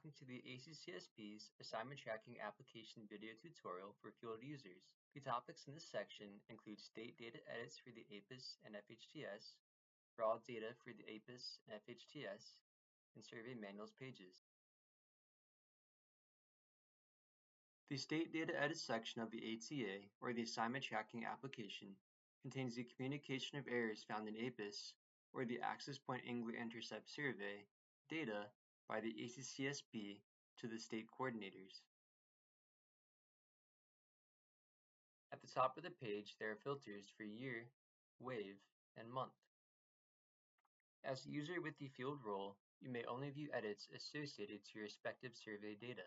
welcome to the ACCSB's Assignment Tracking Application video tutorial for field users. The topics in this section include state data edits for the APIS and FHTS, raw data for the APIS and FHTS, and survey manuals pages. The State Data Edit section of the ATA, or the Assignment Tracking Application, contains the communication of errors found in APIS, or the Access Point Angler Intercept Survey, data by the ACCSB to the state coordinators. At the top of the page, there are filters for year, wave, and month. As a user with the field role, you may only view edits associated to your respective survey data.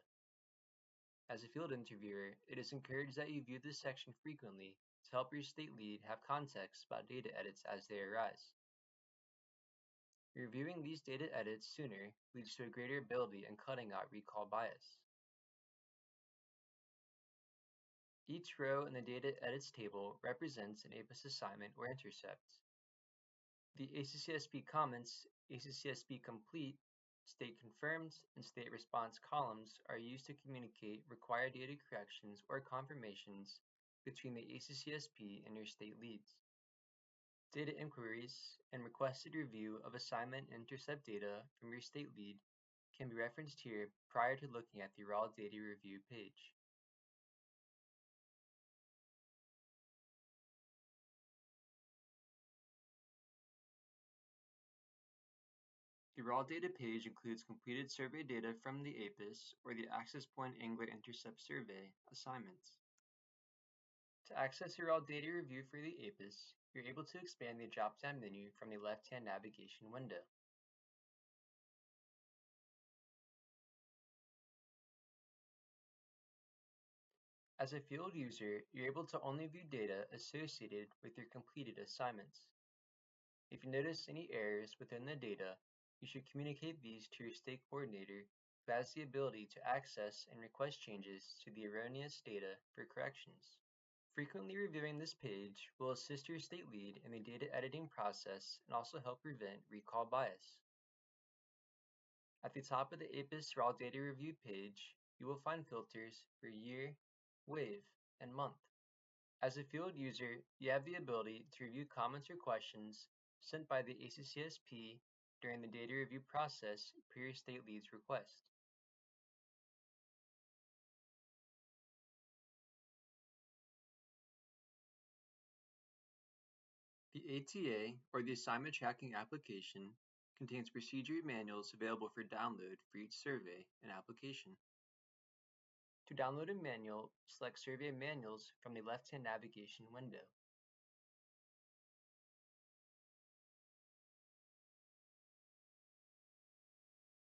As a field interviewer, it is encouraged that you view this section frequently to help your state lead have context about data edits as they arise. Reviewing these data edits sooner leads to a greater ability in cutting out recall bias. Each row in the data edits table represents an APIS assignment or intercept. The ACCSB comments, ACCSB complete, state confirmed, and state response columns are used to communicate required data corrections or confirmations between the ACCSB and your state leads. Data inquiries and requested review of assignment and intercept data from your state lead can be referenced here prior to looking at the raw data review page. The raw data page includes completed survey data from the APIS or the Access Point Angler Intercept Survey assignments. To access your raw data review for the APIS, you're able to expand the drop-down menu from the left-hand navigation window. As a field user, you're able to only view data associated with your completed assignments. If you notice any errors within the data, you should communicate these to your state coordinator who has the ability to access and request changes to the erroneous data for corrections. Frequently reviewing this page will assist your state lead in the data editing process and also help prevent recall bias. At the top of the APIS raw data review page, you will find filters for year, wave, and month. As a field user, you have the ability to review comments or questions sent by the ACCSB during the data review process per your state lead's request. The ATA, or the Assignment Tracking Application, contains procedure manuals available for download for each survey and application. To download a manual, select Survey Manuals from the left-hand navigation window.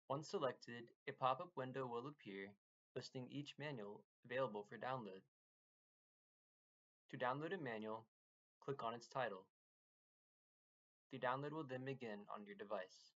Once selected, a pop-up window will appear listing each manual available for download. To download a manual, click on its title. The download will then begin on your device.